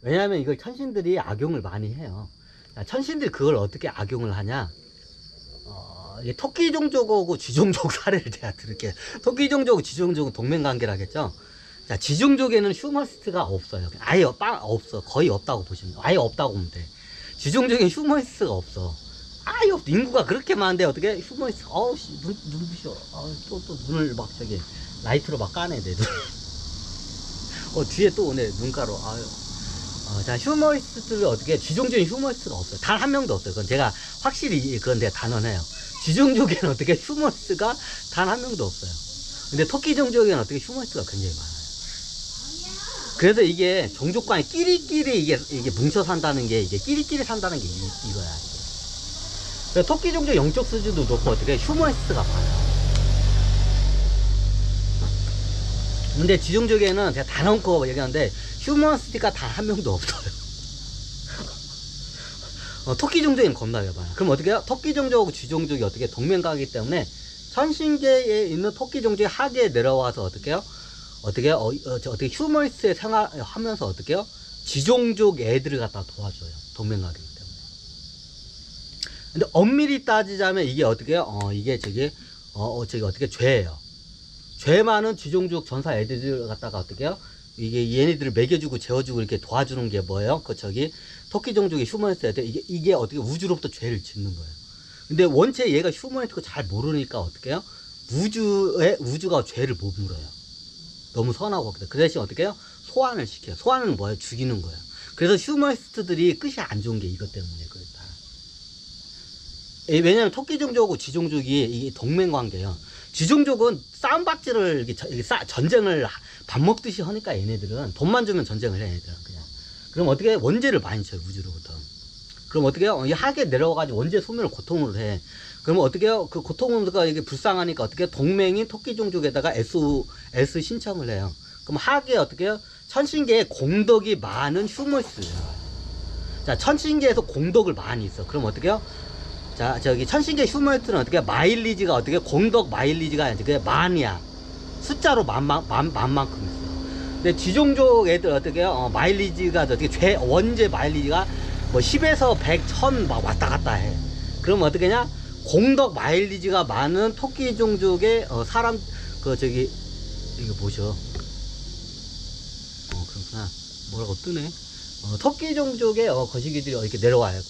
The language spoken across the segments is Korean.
왜냐하면 이걸 천신들이 악용을 많이 해요. 자, 천신들이 그걸 어떻게 악용을 하냐? 이게 토끼 종족하고 쥐 종족 사례를 제가 들을게요. 토끼 종족하고 쥐 종족은 동맹관계라겠죠? 자, 쥐 종족에는 휴머니스트가 없어요. 아예 없어. 거의 없다고 보시면 돼요. 아예 없다고 보면 돼. 쥐 종족에는 휴머니스트가 없어. 아예 없어. 인구가 그렇게 많은데 어떻게 휴머니스트, 눈부셔. 또 눈을 막 저기, 라이트로 막 까네, 내 눈. 뒤에 또 오네, 눈가로. 자, 휴머니스트를 어떻게, 쥐종족에 휴머니스트가 없어요. 단 한 명도 없어요. 그건 제가 확실히, 그건 내가 단언해요. 쥐종족에는 어떻게 휴머니스트가 단 한 명도 없어요. 근데 토끼 종족에는 어떻게 휴머니스트가 굉장히 많아요. 그래서 이게 종족간에 끼리끼리 이게 뭉쳐 산다는 게, 이게 끼리끼리 산다는 게 이거야. 그래서 토끼 종족 영적 수준도 높고 어떻게 휴머니스트가 많아요. 근데 쥐종족에는 제가 다 넣고 얘기하는데 휴머니스트가 단 한 명도 없어요. 토끼 종족에는 겁나게 많아요. 그럼 어떻게 해요? 토끼 종족하고 쥐종족이 어떻게 동맹가기 때문에 천신계에 있는 토끼 종족이 하계에 내려와서 어떻게 해요? 어떻게 휴머니스트에 생활하면서 어떻게 해요? 쥐종족 애들을 갖다 도와줘요. 동맹가기 때문에. 근데 엄밀히 따지자면 이게 어떻게 해요? 이게 저기 어떻게 죄예요. 죄 많은 쥐종족 전사 애들을 갖다가 어떻게 해요? 이게 얘네들을 먹여주고 재워주고 이렇게 도와주는 게 뭐예요? 토끼 종족의 휴머니스트 애들, 이게 어떻게 우주로부터 죄를 짓는 거예요. 근데 원체 얘가 휴머니스트고 잘 모르니까 어떻게 해요? 우주가 죄를 못 물어요. 너무 선하고 그렇거든. 그 대신 어떻게 해요? 소환을 시켜요. 소환은 뭐예요? 죽이는 거예요. 그래서 휴머니스트들이 끝이 안 좋은 게 이것 때문에 그렇다. 왜냐면 토끼 종족하고 쥐 종족이 이게 동맹 관계예요. 쥐 종족은 싸움박질을 전쟁을 밥 먹듯이 하니까 얘네들은 돈만 주면 전쟁을 해 얘네들은 그냥. 그럼 어떻게 원죄를 많이 쳐요 우주로부터. 그럼 어떻게 해요? 이 하계 내려와가지고 원죄 소멸을 고통으로 해. 그러면 어떻게 해요? 그 고통으로가 이게 불쌍하니까 어떻게 동맹인 토끼 종족에다가 S 신청을 해요. 그럼 하계 어떻게 해요? 천신계에 공덕이 많은 휴머니스트예요. 자, 천신계에서 공덕을 많이 있어. 그럼 어떻게 해요? 자, 저기 천신계 휴머니스트는 어떻게 마일리지가 어떻게 공덕 마일리지가 어떻게 만이야. 숫자로 만만큼 있어. 근데 쥐종족 애들 어떻게 해요? 마일리지가 어떻게 원제 마일리지가 뭐 10에서 100, 1000 막 왔다 갔다 해. 그럼 어떻게 냐? 공덕 마일리지가 많은 토끼 종족의 사람 이거 보셔. 그렇구나. 뭐라고 뜨네. 토끼 종족의 거시기들이 이렇게 내려와요.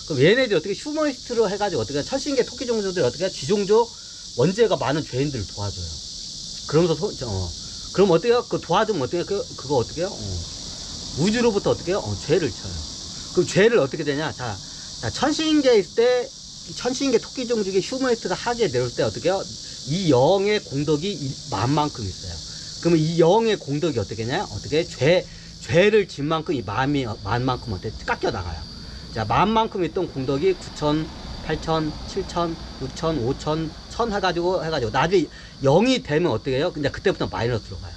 그럼 얘네들이 어떻게 휴머니스트로 해가지고 어떻게 천신계 토끼 종족들이 어떻게 쥐종족 원죄가 많은 죄인들을 도와줘요. 그러면서 그럼 어때요? 그 도와주면 어떻게 그거 어떻게 해요? 우주로부터 어떻게 해요? 죄를 쳐요. 그럼 죄를 어떻게 되냐? 자, 천신계에 있을 때 천신계 토끼 종족의 휴머니스트가 하계에 내려올 때 어떻게 해요? 이 영의 공덕이 만만큼 있어요. 그러면 이 영의 공덕이 어떻게 냐? 어떻게 죄를 진 만큼 이 만만큼 어떻게 깎여 나가요. 자, 만만큼 있던 공덕이 9,000, 8,000, 7,000, 6,000, 5,000, 1,000 해가지고 나중에 0이 되면 어떻게 해요? 근데 그때부터 마이너스로 가요.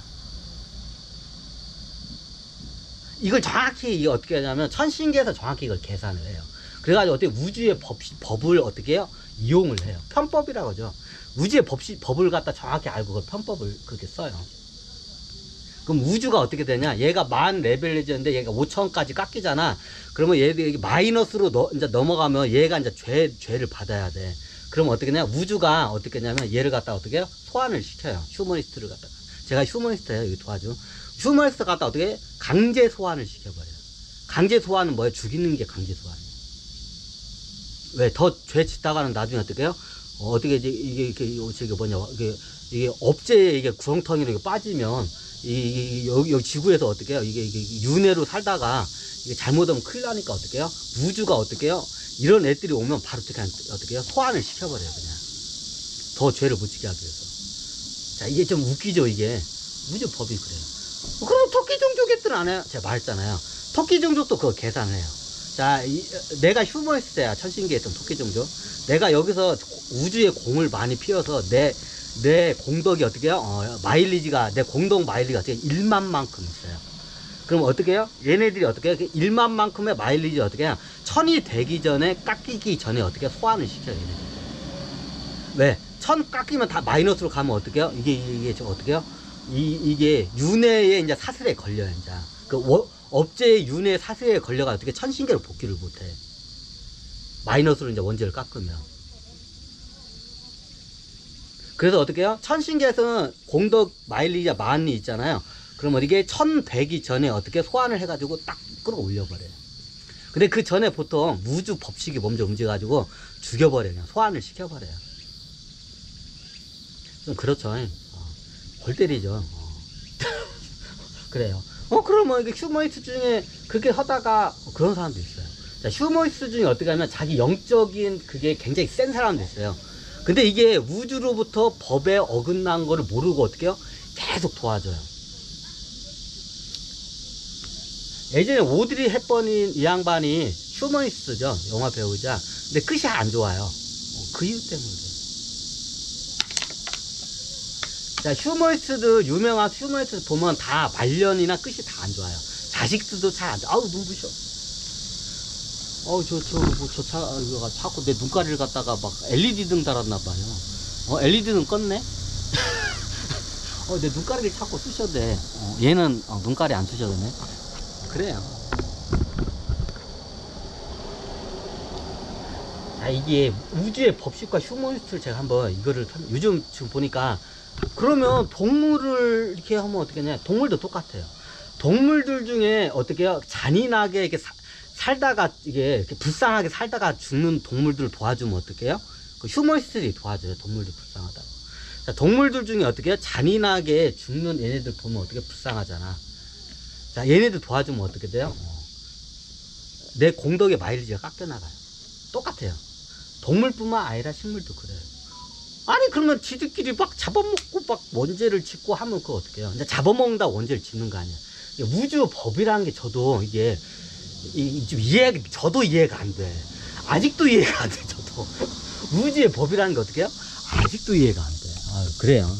이걸 정확히 이게 어떻게 하냐면 천신계에서 정확히 이걸 계산을 해요. 그래가지고 어떻게 우주의 법을 어떻게 해요? 이용을 해요. 편법이라고 하죠. 우주의 법을 갖다 정확히 알고 그 편법을 그렇게 써요. 그럼 우주가 어떻게 되냐? 얘가 만 레벨이었는데 얘가 5,000까지 깎이잖아. 그러면 얘들이 마이너스로 이제 넘어가면 얘가 이제 죄를 받아야 돼. 그럼 어떻게 냐? 우주가 어떻게 냐면 얘를 갖다 어떻게 해요? 소환을 시켜요. 휴머니스트를 갖다가. 제가 휴머니스트예요. 여기 도와줘. 휴머니스트 갖다 어떻게 강제 소환을 시켜버려요. 강제 소환은 뭐예요? 죽이는 게 강제 소환이에요. 왜? 더 죄 짓다가는 나중에 어떻게 해요? 어떻게 이게 이게 업체에 이게 구렁텅이로 이게 빠지면 여기 지구에서 어떻게 해요? 이게 윤회로 살다가 이게 잘못하면 큰일 나니까 어떻게 해요? 우주가 어떻게 해요? 이런 애들이 오면 바로 어떻게 해요? 소환을 시켜버려요, 그냥. 더 죄를 못 지게 하기 위해서. 자, 이게 좀 웃기죠, 이게. 우주 법이 그래요. 그럼 토끼 종족 애들은 안 해요? 제가 말했잖아요. 토끼 종족도 그거 계산을 해요. 자, 내가 휴머니스트야, 천신계에 있던 토끼 종족. 내가 여기서 우주의 공을 많이 피워서 내 공덕이 어떻게 해요? 마일리지가, 내 공덕 마일리지가 어떻게 1만만큼 있어요. 그럼 어떻게 해요? 얘네들이 어떻게 해요? 1만만큼의 마일리지 어떻게 해요? 1000이 되기 전에, 깎이기 전에 어떻게 해요? 소환을 시켜요, 얘네들. 왜? 1000 깎이면 다 마이너스로 가면 어떻게 해요? 이게 좀 어떻게 해요? 이게 윤회에 이제 사슬에 걸려요, 이제. 업체의 윤회 사슬에 걸려가 어떻게 천신계로 복귀를 못해. 마이너스로 이제 원재를 깎으면. 그래서 어떻게 해요? 천신계에서는 공덕 마일리지가 만리 있잖아요. 그러면 이게 1100이 전에 어떻게 소환을 해가지고 딱 끌어올려버려요. 근데 그 전에 보통 우주 법칙이 먼저 움직여가지고 죽여버려요. 그냥 소환을 시켜버려요. 좀 그렇죠. 골 때리죠. 그래요. 그러면 이게 휴머니스트 중에 그렇게 하다가 그런 사람도 있어요. 자, 휴머니스트 중에 어떻게 하면 자기 영적인 그게 굉장히 센 사람도 있어요. 근데 이게 우주로부터 법에 어긋난 거를 모르고 어떻게 해요? 계속 도와줘요. 예전에 오드리 헵번인 이 양반이 휴머니스트죠. 영화 배우자. 근데 끝이 안 좋아요. 그 이유 때문에. 자, 휴머니스트들, 유명한 휴머니스트 보면 다 말년이나 끝이 다 안 좋아요. 자식들도 잘 안 좋아. 아우, 눈부셔. 이거 자꾸 내 눈가리를 갖다가 막 LED 등 달았나봐요. LED 등 껐네? 내 눈가리를 자꾸 쑤셔대. 얘는 눈가리 안 쑤셔대네. 그래요. 자, 이게 우주의 법칙과 휴머니스트를 제가 한번 이거를 요즘 지금 보니까 그러면 동물을 이렇게 하면 어떻게 하냐. 동물도 똑같아요. 동물들 중에 어떻게 해요? 잔인하게 이렇게 살다가 이게 이렇게 불쌍하게 살다가 죽는 동물들을 도와주면 어떻게 해요? 그 휴머니스트들이 도와줘요. 동물들 불쌍하다고. 자, 동물들 중에 어떻게 해요? 잔인하게 죽는 얘네들 보면 어떻게 불쌍하잖아. 자, 얘네들 도와주면 어떻게 돼요? 내 공덕의 마일리지가 깎여나가요. 똑같아요. 동물뿐만 아니라 식물도 그래요. 아니, 그러면 지들끼리 막 잡아먹고 막 원죄를 짓고 하면 그거 어떻게 해요? 이제 잡아먹는다 원죄를 짓는 거 아니야. 우주 법이라는 게 저도 이게 좀 저도 이해가 안 돼. 아직도 이해가 안 돼, 저도. 우주의 법이라는 게 어떻게 해요? 아직도 이해가 안 돼. 그래요.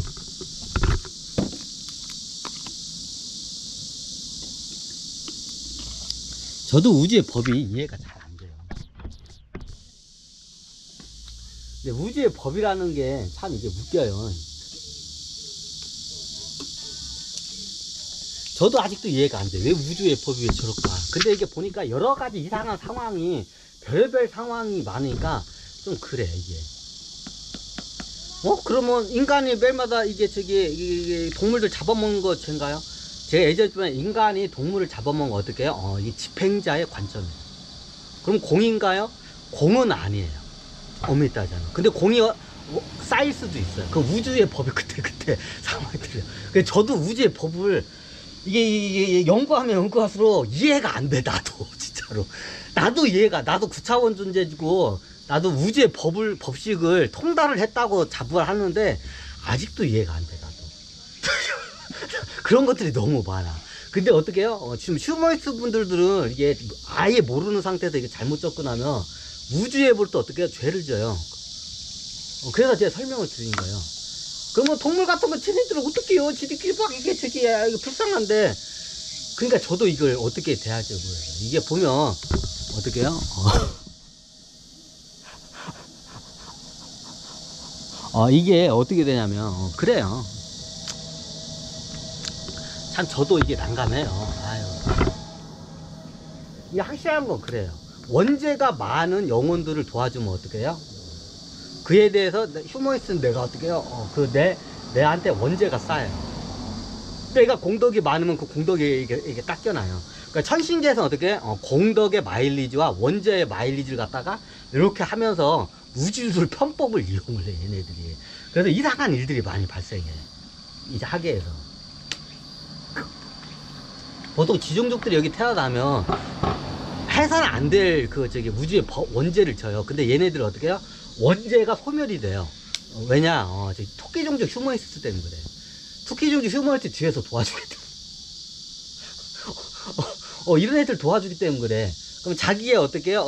저도 우주의 법이 이해가 잘 안 돼요. 근데 우주의 법이라는 게 참 이게 웃겨요. 저도 아직도 이해가 안 돼. 왜 우주의 법이 왜 저럴까? 근데 이게 보니까 여러 가지 이상한 상황이, 별별 상황이 많으니까 좀 그래, 이게. 그러면 인간이 매일마다 이게 동물들 잡아먹는 거 죄인가요? 제가 예전에 보면 인간이 동물을 잡아먹는 거 어떻게 해요? 이 집행자의 관점이에요. 그럼 공인가요? 공은 아니에요. 엄밀히 따지자면. 근데 공이 쌓일 수도 있어요. 그 우주의 법이 그때 상황이 틀려요. 그래서 저도 우주의 법을 이게 연구하면 연구할수록 이해가 안 돼, 나도. 진짜로. 나도 9차원 존재고, 나도 우주의 법식을 통달을 했다고 자부를 하는데, 아직도 이해가 안 돼, 나도. 그런 것들이 너무 많아. 근데 어떻게 해요? 지금 휴머니스트 분들은 이게 아예 모르는 상태에서 이게 잘못 접근하면, 우주의 법을 또 어떻게 해요? 죄를 져요. 그래서 제가 설명을 드린 거예요. 그러면 동물 같은 거 쟤네들은 어떻게 해요? 지들끼리 막 이게 이게 불쌍한데. 그러니까 저도 이걸 어떻게 대하지 모르겠어요. 이게 보면 어떻게 해요? 이게 어떻게 되냐면 그래요. 참 저도 이게 난감해요. 이게 확실한 건 그래요. 원죄가 많은 영혼들을 도와주면 어떻게 해요? 그에 대해서 휴머니스트는 내가 어떻게 해요? 내한테 원죄가 쌓여요. 그러니까 공덕이 많으면 그 공덕이 이게 닦여나요. 그러니까 천신계에서는 어떻게 해요? 공덕의 마일리지와 원죄의 마일리지를 갖다가 이렇게 하면서 우주를 편법을 이용을 해, 얘네들이. 그래서 이상한 일들이 많이 발생해. 이제 하계에서. 보통 지종족들이 여기 태어나면 해서는 안 될 우주의 원죄를 져요. 근데 얘네들 어떻게 해요? 원죄가 소멸이 돼요. 왜냐? 토끼종족 휴머니스트 때문에 그래. 토끼종족 휴머니스트 뒤에서 도와주기 때문에. 이런 애들 도와주기 때문에 그래. 그럼 자기의 어떻게 해요?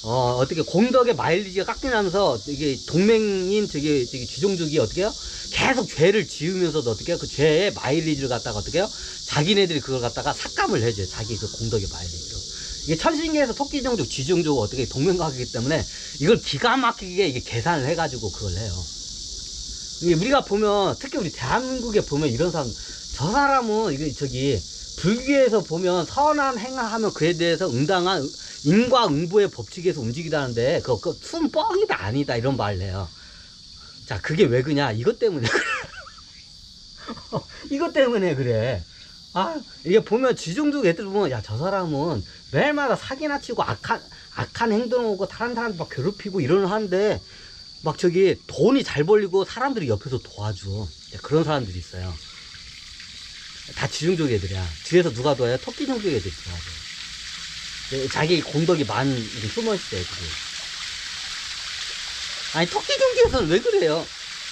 어떻게 공덕의 마일리지가 깎이면서 이게 동맹인 쥐종족이 어떻게 해요? 계속 죄를 지으면서도 어떻게 해요? 그 죄의 마일리지를 갖다가 어떻게 해요? 자기네들이 그걸 갖다가 삭감을 해줘요. 자기 그 공덕의 마일리지로. 이게 천신계에서 토끼종족, 쥐종족 어떻게 동맹각이기 때문에 이걸 기가 막히게 이게 계산을 해가지고 그걸 해요. 이게 우리가 보면, 특히 우리 대한민국에 보면 이런 사람, 저 사람은 이게 불교에서 보면 선한 행하면 그에 대해서 응당한 인과응보의 법칙에서 움직이다는데 그거 순 뻥이다 아니다 이런 말을 해요. 자, 그게 왜 그냐? 이것 때문에 그래. 이것 때문에 그래. 아, 이게 보면 지중족 애들 보면 야, 저 사람은 매일마다 사기나 치고 악한 행동하고 다른 사람들 막 괴롭히고 이러는 하는데 막 저기 돈이 잘 벌리고 사람들이 옆에서 도와줘. 그런 사람들이 있어요. 다 지중족 애들이야. 뒤에서 누가 도와요? 토끼종족 애들이 도와줘. 자기 공덕이 많은 숨어있어 애들이. 아니, 토끼종족에서는 왜 그래요?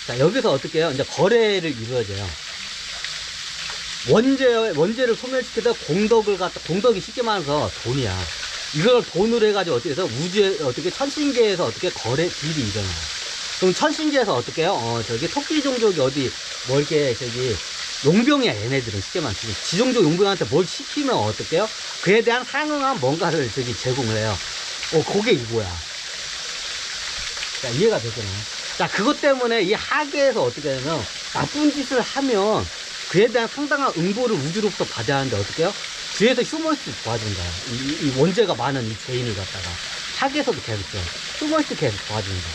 자, 여기서 어떻게 해요? 이제 거래를 이루어져요. 원죄를 소멸시켜서 공덕이 쉽게 말해서 돈이야. 이걸 돈으로 해가지고 어떻게 해서 우주에, 어떻게 천신계에서 어떻게 딜이 일어나요. 그럼 천신계에서 어떻게 해요? 저기 토끼 종족이 어디, 뭐 이렇게 저기, 용병이야, 얘네들은 쉽게 말해서. 지종족 용병한테 뭘 시키면 어떻게 해요? 그에 대한 상응한 뭔가를 저기 제공을 해요. 그게 이거야. 자, 이해가 되잖아요. 자, 그것 때문에 이 하계에서 어떻게 하냐면, 나쁜 짓을 하면, 그에 대한 상당한 응보를 우주로부터 받아야 하는데 어떻게 해요? 뒤에서 휴머니스트 도와준 거야. 이 원죄가 많은 이 죄인을 갖다가. 하계에서도 계속 휴머니스트 계속 도와주는 거야.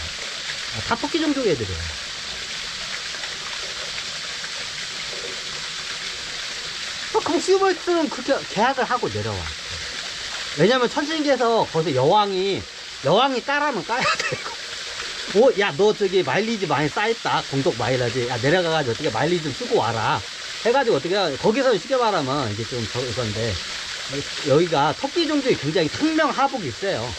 다 토끼 종족 애들이에요. 그럼 휴머니스트는 그렇게 계약을 하고 내려와. 왜냐면 천신계에서 거기서 여왕이 까라면 까야 되고. 야, 너 저기 마일리지 많이 쌓였다. 공덕 마일리지. 야, 내려가가지고 어떻게 마일리지 좀 쓰고 와라. 해가지고 어떻게, 거기서 쉽게 말하면 이게 좀 저건데, 여기가 토끼 종족이 굉장히 생명하복이 있어요.